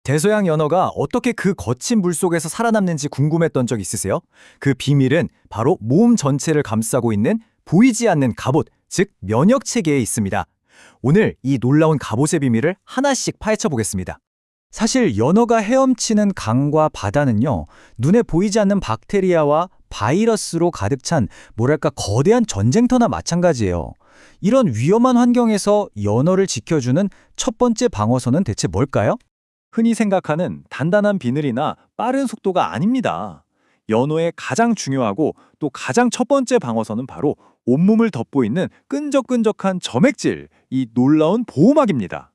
대서양 연어가 어떻게 그 거친 물속에서 살아남는지 궁금했던 적 있으세요? 그 비밀은 바로 몸 전체를 감싸고 있는 보이지 않는 갑옷, 즉 면역 체계에 있습니다. 오늘 이 놀라운 갑옷의 비밀을 하나씩 파헤쳐 보겠습니다. 사실 연어가 헤엄치는 강과 바다는요, 눈에 보이지 않는 박테리아와 바이러스로 가득 찬 뭐랄까 거대한 전쟁터나 마찬가지예요. 이런 위험한 환경에서 연어를 지켜주는 첫 번째 방어선은 대체 뭘까요? 흔히 생각하는 단단한 비늘이나 빠른 속도가 아닙니다. 연어의 가장 중요하고 또 가장 첫 번째 방어선은 바로 온몸을 덮고 있는 끈적끈적한 점액질, 이 놀라운 보호막입니다.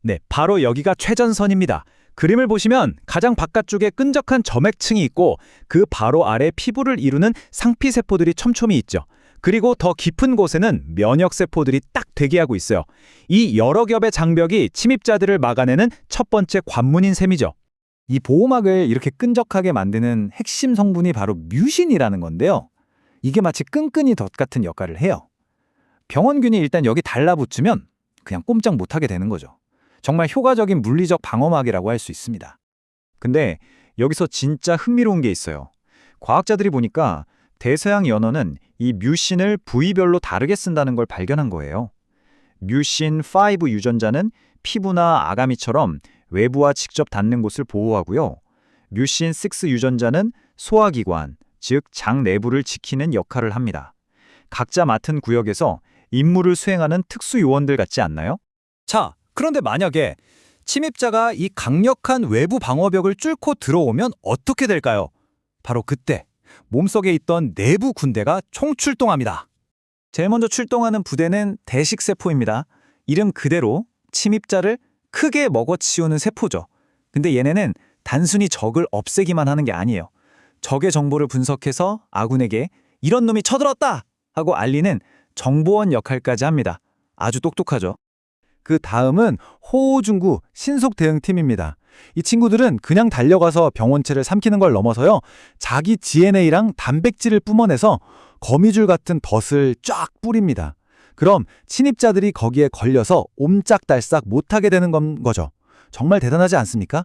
네, 바로 여기가 최전선입니다. 그림을 보시면 가장 바깥쪽에 끈적한 점액층이 있고 그 바로 아래 피부를 이루는 상피세포들이 촘촘히 있죠. 그리고 더 깊은 곳에는 면역세포들이 딱 대기하고 있어요. 이 여러 겹의 장벽이 침입자들을 막아내는 첫 번째 관문인 셈이죠. 이 보호막을 이렇게 끈적하게 만드는 핵심 성분이 바로 뮤신이라는 건데요. 이게 마치 끈끈이 덧 같은 역할을 해요. 병원균이 일단 여기 달라붙으면 그냥 꼼짝 못하게 되는 거죠. 정말 효과적인 물리적 방어막이라고 할 수 있습니다. 근데 여기서 진짜 흥미로운 게 있어요. 과학자들이 보니까 대서양 연어는 이 뮤신을 부위별로 다르게 쓴다는 걸 발견한 거예요. 뮤신 5 유전자는 피부나 아가미처럼 외부와 직접 닿는 곳을 보호하고요. 뮤신 6 유전자는 소화기관, 즉 장 내부를 지키는 역할을 합니다. 각자 맡은 구역에서 임무를 수행하는 특수 요원들 같지 않나요? 자, 그런데 만약에 침입자가 이 강력한 외부 방어벽을 뚫고 들어오면 어떻게 될까요? 바로 그때 몸속에 있던 내부 군대가 총출동합니다. 제일 먼저 출동하는 부대는 대식세포입니다. 이름 그대로 침입자를 크게 먹어치우는 세포죠. 근데 얘네는 단순히 적을 없애기만 하는 게 아니에요. 적의 정보를 분석해서 아군에게 이런 놈이 쳐들었다! 하고 알리는 정보원 역할까지 합니다. 아주 똑똑하죠. 그 다음은 호우중구 신속대응팀입니다. 이 친구들은 그냥 달려가서 병원체를 삼키는 걸 넘어서요, 자기 DNA랑 단백질을 뿜어내서 거미줄 같은 덫을 쫙 뿌립니다. 그럼 침입자들이 거기에 걸려서 옴짝달싹 못하게 되는 거죠. 정말 대단하지 않습니까?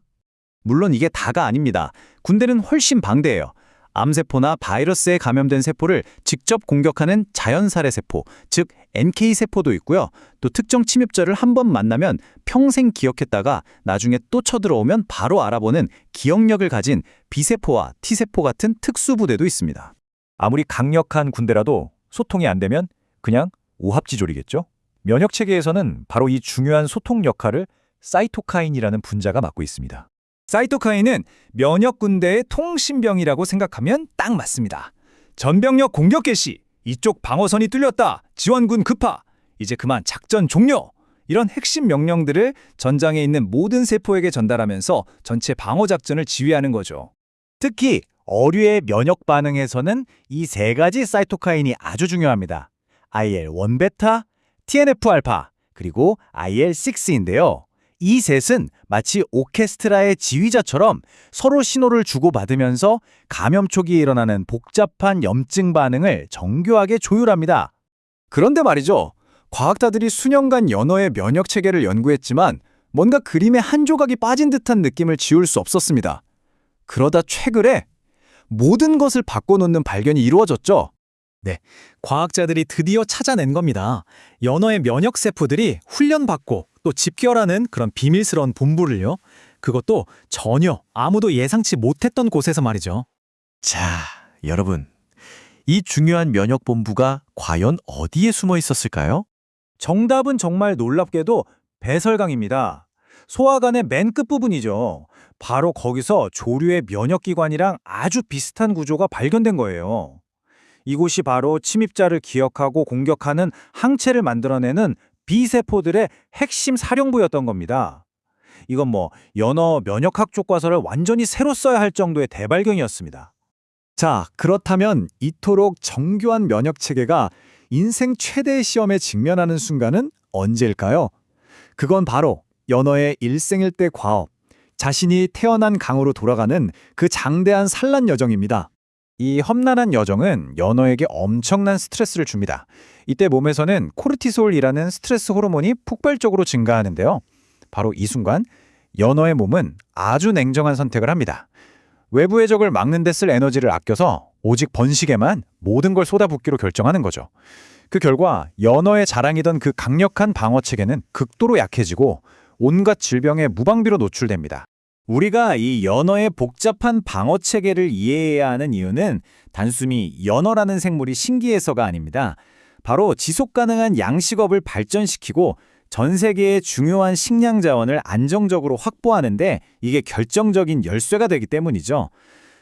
물론 이게 다가 아닙니다. 군대는 훨씬 방대해요. 암세포나 바이러스에 감염된 세포를 직접 공격하는 자연살해 세포, 즉 NK세포도 있고요. 또 특정 침입자를 한 번 만나면 평생 기억했다가 나중에 또 쳐들어오면 바로 알아보는 기억력을 가진 B세포와 T세포 같은 특수부대도 있습니다. 아무리 강력한 군대라도 소통이 안 되면 그냥 오합지졸이겠죠? 면역체계에서는 바로 이 중요한 소통 역할을 사이토카인이라는 분자가 맡고 있습니다. 사이토카인은 면역군대의 통신병이라고 생각하면 딱 맞습니다. 전병력 공격 개시, 이쪽 방어선이 뚫렸다, 지원군 급파, 이제 그만 작전 종료! 이런 핵심 명령들을 전장에 있는 모든 세포에게 전달하면서 전체 방어작전을 지휘하는 거죠. 특히 어류의 면역 반응에서는 이 세 가지 사이토카인이 아주 중요합니다. IL-1베타, TNF-알파, 그리고 IL-6인데요. 이 셋은 마치 오케스트라의 지휘자처럼 서로 신호를 주고받으면서 감염 초기에 일어나는 복잡한 염증 반응을 정교하게 조율합니다. 그런데 말이죠. 과학자들이 수년간 연어의 면역 체계를 연구했지만 뭔가 그림의 한 조각이 빠진 듯한 느낌을 지울 수 없었습니다. 그러다 최근에 모든 것을 바꿔놓는 발견이 이루어졌죠. 네, 과학자들이 드디어 찾아낸 겁니다. 연어의 면역 세포들이 훈련받고 또 집결하는 그런 비밀스러운 본부를요. 그것도 전혀 아무도 예상치 못했던 곳에서 말이죠. 자, 여러분. 이 중요한 면역본부가 과연 어디에 숨어 있었을까요? 정답은 정말 놀랍게도 배설강입니다. 소화관의 맨 끝부분이죠. 바로 거기서 조류의 면역기관이랑 아주 비슷한 구조가 발견된 거예요. 이곳이 바로 침입자를 기억하고 공격하는 항체를 만들어내는 B세포들의 핵심 사령부였던 겁니다. 이건 연어 면역학 교과서를 완전히 새로 써야 할 정도의 대발견이었습니다. 자, 그렇다면 이토록 정교한 면역체계가 인생 최대의 시험에 직면하는 순간은 언제일까요? 그건 바로 연어의 일생일대 과업, 자신이 태어난 강으로 돌아가는 그 장대한 산란 여정입니다. 이 험난한 여정은 연어에게 엄청난 스트레스를 줍니다. 이때 몸에서는 코르티솔이라는 스트레스 호르몬이 폭발적으로 증가하는데요. 바로 이 순간 연어의 몸은 아주 냉정한 선택을 합니다. 외부의 적을 막는 데 쓸 에너지를 아껴서 오직 번식에만 모든 걸 쏟아붓기로 결정하는 거죠. 그 결과 연어의 자랑이던 그 강력한 방어 체계는 극도로 약해지고 온갖 질병에 무방비로 노출됩니다. 우리가 이 연어의 복잡한 방어 체계를 이해해야 하는 이유는 단순히 연어라는 생물이 신기해서가 아닙니다. 바로 지속 가능한 양식업을 발전시키고 전 세계의 중요한 식량 자원을 안정적으로 확보하는데 이게 결정적인 열쇠가 되기 때문이죠.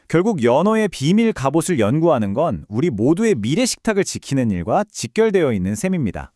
결국 연어의 비밀 갑옷을 연구하는 건 우리 모두의 미래 식탁을 지키는 일과 직결되어 있는 셈입니다.